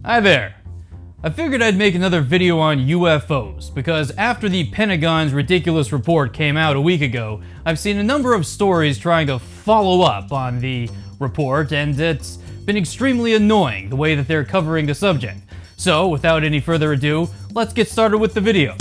Hi there. I figured I'd make another video on UFOs, because after the Pentagon's ridiculous report came out a week ago, I've seen a number of stories trying to follow up on the report, and it's been extremely annoying the way that they're covering the subject. So, without any further ado, let's get started with the video.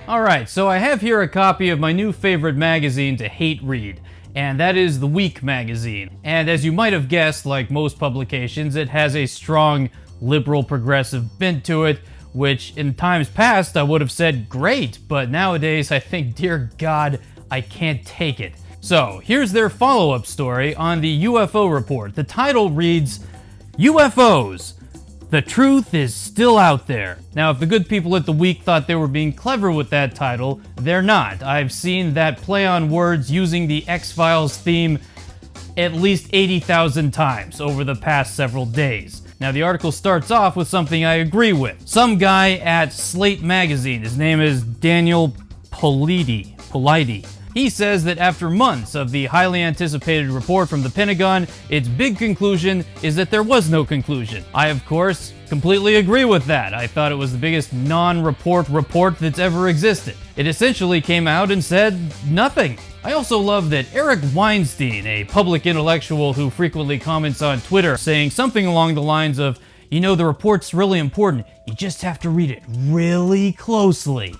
Alright, so I have here a copy of my new favorite magazine to hate read, and that is The Week magazine. And as you might have guessed, like most publications, it has a strong liberal progressive bent to it, which in times past I would have said great, but nowadays I think, dear God, I can't take it. So here's their follow-up story on the UFO report. The title reads, UFOs, the truth is still out there. Now, if the good people at The Week thought they were being clever with that title, they're not. I've seen that play on words using the X-Files theme at least 80,000 times over the past several days. Now, the article starts off with something I agree with. Some guy at Slate magazine, his name is Daniel Politi. He says that after months of the highly anticipated report from the Pentagon, its big conclusion is that there was no conclusion. I, of course, completely agree with that. I thought it was the biggest non-report report that's ever existed. It essentially came out and said nothing. I also love that Eric Weinstein, a public intellectual who frequently comments on Twitter, saying something along the lines of, you know, the report's really important, you just have to read it really closely.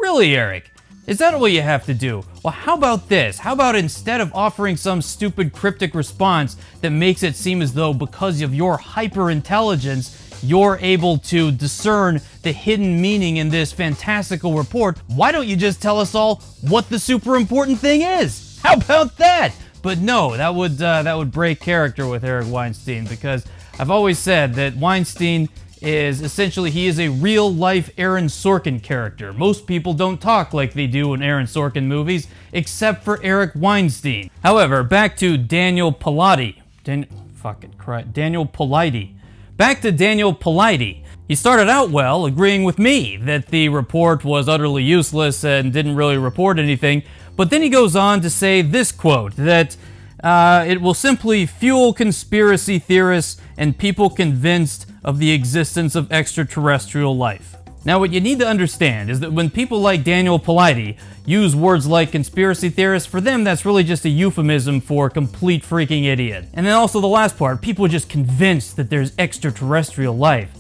Really, Eric? Is that what you have to do? Well, how about this? How about instead of offering some stupid cryptic response that makes it seem as though because of your hyper-intelligence, you're able to discern the hidden meaning in this fantastical report, why don't you just tell us all what the super important thing is? How about that? But no, that would break character with Eric Weinstein, because I've always said that Weinstein is essentially, he is a real-life Aaron Sorkin character. Most people don't talk like they do in Aaron Sorkin movies, except for Eric Weinstein. However, back to Daniel Politi. Daniel Politi. Back to Daniel Politi. He started out well, agreeing with me that the report was utterly useless and didn't really report anything, but then he goes on to say this quote, that it will simply fuel conspiracy theorists and people convinced of the existence of extraterrestrial life. Now, what you need to understand is that when people like Daniel Politi use words like conspiracy theorists, for them that's really just a euphemism for complete freaking idiot. And then also the last part, people are just convinced that there's extraterrestrial life.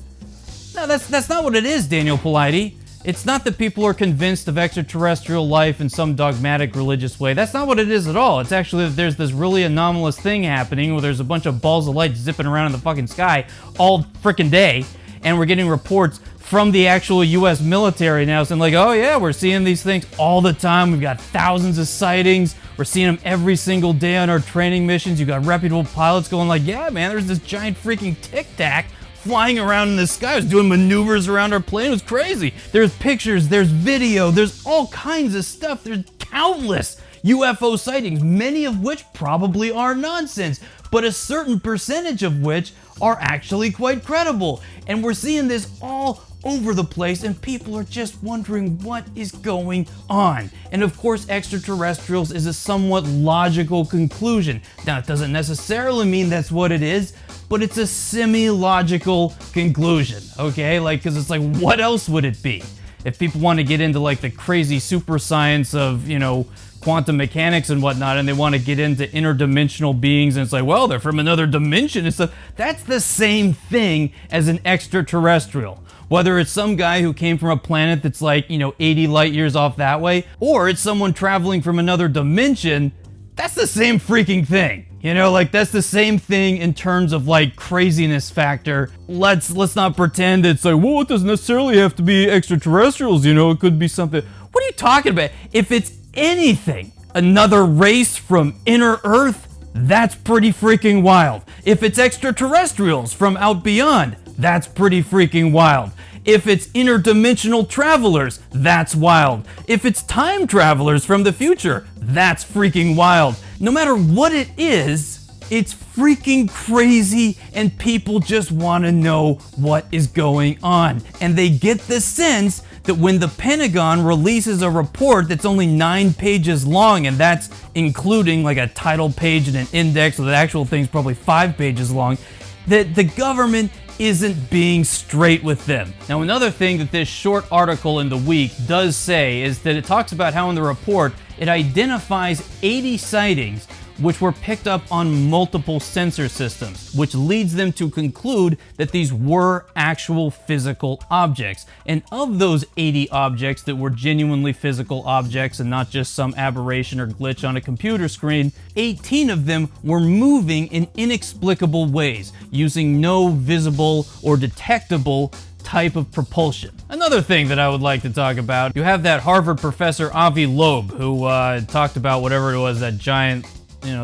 No, that's not what it is, Daniel Politi. It's not that people are convinced of extraterrestrial life in some dogmatic religious way. That's not what it is at all. It's actually that there's this really anomalous thing happening where there's a bunch of balls of light zipping around in the fucking sky all frickin' day, and we're getting reports from the actual US military now saying like, oh yeah, we're seeing these things all the time. We've got thousands of sightings. We're seeing them every single day on our training missions. You've got reputable pilots going like, yeah man, there's this giant freaking tic-tac flying around in the sky. It was doing maneuvers around our plane. It was crazy. There's pictures, there's video, there's all kinds of stuff. There's countless UFO sightings, many of which probably are nonsense, but a certain percentage of which are actually quite credible. And we're seeing this all over the place, and people are just wondering what is going on. And of course, extraterrestrials is a somewhat logical conclusion. Now, it doesn't necessarily mean that's what it is, but it's a semi-logical conclusion, okay? Like, because it's like, what else would it be? If people want to get into like the crazy super science of, you know, quantum mechanics and whatnot, and they want to get into interdimensional beings, and it's like, well, they're from another dimension and stuff. That's the same thing as an extraterrestrial. Whether it's some guy who came from a planet that's like, you know, 80 light years off that way, or it's someone traveling from another dimension, that's the same freaking thing. You know, like that's the same thing in terms of like craziness factor. Let's not pretend it's like, well, it doesn't necessarily have to be extraterrestrials, you know, it could be something. What are you talking about? If it's anything, another race from inner Earth, that's pretty freaking wild. If it's extraterrestrials from out beyond, that's pretty freaking wild. If it's interdimensional travelers, that's wild. If it's time travelers from the future, that's freaking wild. No matter what it is, it's freaking crazy, and people just want to know what is going on. And they get the sense that when the Pentagon releases a report that's only 9 pages long, and that's including like a title page and an index, so the actual thing's probably 5 pages long, that the government isn't being straight with them. Now, another thing that this short article in The Week does say is that it talks about how in the report it identifies 80 sightings which were picked up on multiple sensor systems, which leads them to conclude that these were actual physical objects. And of those 80 objects that were genuinely physical objects and not just some aberration or glitch on a computer screen, 18 of them were moving in inexplicable ways, using no visible or detectable type of propulsion. Another thing that I would like to talk about, you have that Harvard professor Avi Loeb, who talked about whatever it was, that giant,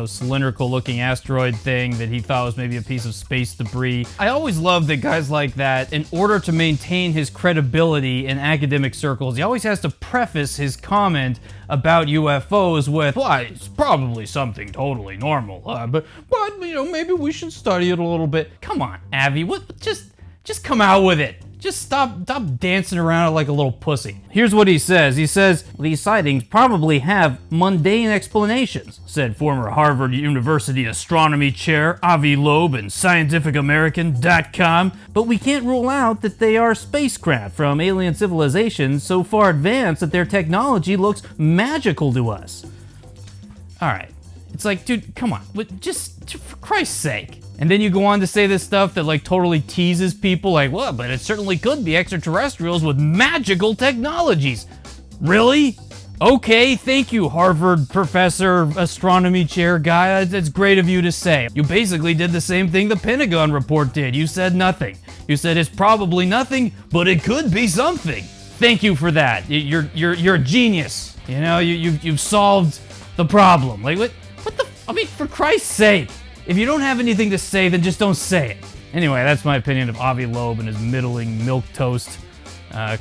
cylindrical looking asteroid thing that he thought was maybe a piece of space debris. I always love that guys like that, in order to maintain his credibility in academic circles, he always has to preface his comment about UFOs with, well, it's probably something totally normal, but maybe we should study it a little bit. Come on, Avi, just come out with it. Just stop dancing around like a little pussy. Here's what he says. He says, these sightings probably have mundane explanations, said former Harvard University astronomy chair Avi Loeb in scientificamerican.com, but we can't rule out that they are spacecraft from alien civilizations so far advanced that their technology looks magical to us. All right. It's like, dude, come on. Just for Christ's sake. And then you go on to say this stuff that like totally teases people, like, well, but it certainly could be extraterrestrials with magical technologies. Really? Okay, thank you, Harvard professor, astronomy chair guy. That's great of you to say. You basically did the same thing the Pentagon report did. You said nothing. You said it's probably nothing, but it could be something. Thank you for that. You're a genius. You've solved the problem. Like what the? I mean, for Christ's sake. If you don't have anything to say, then just don't say it. Anyway, that's my opinion of Avi Loeb and his middling milquetoast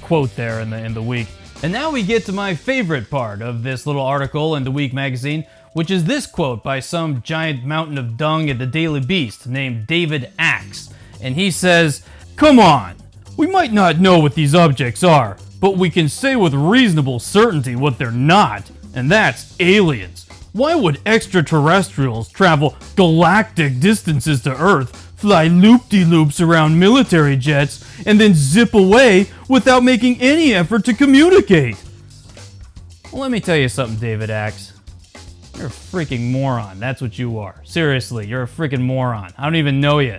quote there in the Week. And now we get to my favorite part of this little article in The Week magazine, which is this quote by some giant mountain of dung at the Daily Beast named David Axe. And he says, "Come on, we might not know what these objects are, but we can say with reasonable certainty what they're not, and that's aliens. Why would extraterrestrials travel galactic distances to Earth, fly loop-de-loops around military jets, and then zip away without making any effort to communicate?" Well, let me tell you something, David Axe. You're a freaking moron. That's what you are. Seriously, you're a freaking moron. I don't even know you.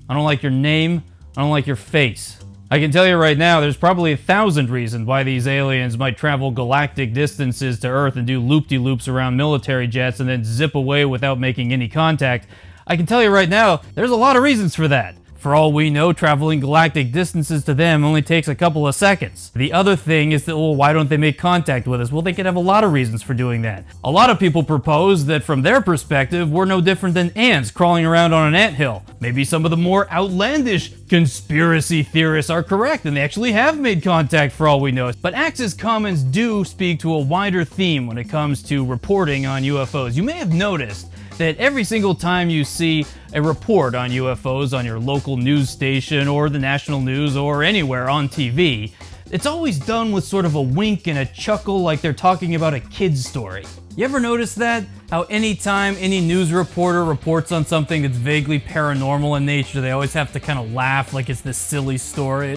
I don't like your name. I don't like your face. I can tell you right now, there's probably 1,000 reasons why these aliens might travel galactic distances to Earth and do loop-de-loops around military jets and then zip away without making any contact. I can tell you right now, there's a lot of reasons for that. For all we know, traveling galactic distances to them only takes a couple of seconds. The other thing is that, well, why don't they make contact with us? Well, they could have a lot of reasons for doing that. A lot of people propose that from their perspective, we're no different than ants crawling around on an anthill. Maybe some of the more outlandish conspiracy theorists are correct, and they actually have made contact for all we know. But Axe's comments do speak to a wider theme when it comes to reporting on UFOs. You may have noticed that every single time you see a report on UFOs on your local news station or the national news or anywhere on TV, it's always done with sort of a wink and a chuckle, like they're talking about a kid's story. You ever notice that? How anytime any news reporter reports on something that's vaguely paranormal in nature, they always have to kind of laugh like it's this silly story.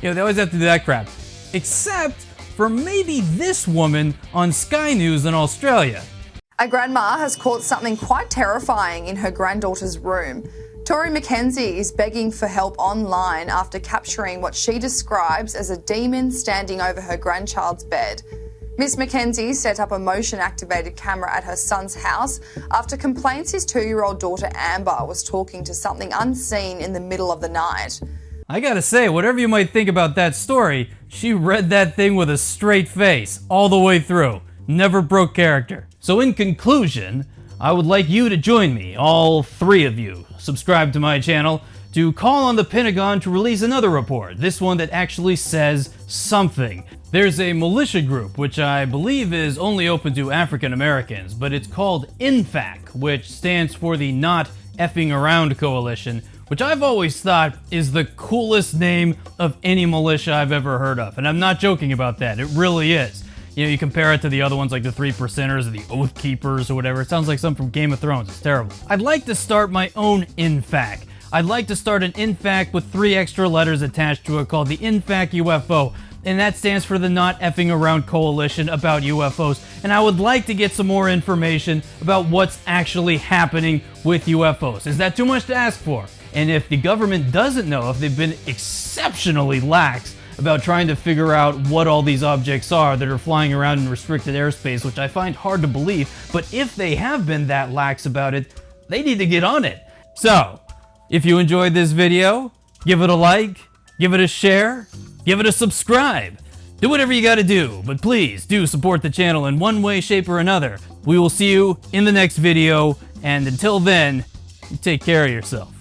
They always have to do that crap. Except for maybe this woman on Sky News in Australia. A grandma has caught something quite terrifying in her granddaughter's room. Tori McKenzie is begging for help online after capturing what she describes as a demon standing over her grandchild's bed. Miss McKenzie set up a motion-activated camera at her son's house after complaints his 2-year-old daughter Amber was talking to something unseen in the middle of the night. I gotta say, whatever you might think about that story, she read that thing with a straight face, all the way through. Never broke character. So in conclusion, I would like you to join me, all 3 of you, subscribe to my channel, to call on the Pentagon to release another report, this one that actually says something. There's a militia group, which I believe is only open to African Americans, but it's called INFAC, which stands for the Not Effing Around Coalition, which I've always thought is the coolest name of any militia I've ever heard of. And I'm not joking about that. It really is. You know, you compare it to the other ones like the Three Percenters or the Oath Keepers or whatever. It sounds like something from Game of Thrones. It's terrible. I'd like to start my own INFAC. I'd like to start an INFAC with 3 extra letters attached to it called the INFAC UFO. And that stands for the Not Effing Around Coalition about UFOs. And I would like to get some more information about what's actually happening with UFOs. Is that too much to ask for? And if the government doesn't know, if they've been exceptionally lax about trying to figure out what all these objects are that are flying around in restricted airspace, which I find hard to believe, but if they have been that lax about it, they need to get on it. So, if you enjoyed this video, give it a like, give it a share, give it a subscribe. Do whatever you gotta do, but please do support the channel in one way, shape, or another. We will see you in the next video, and until then, you take care of yourself.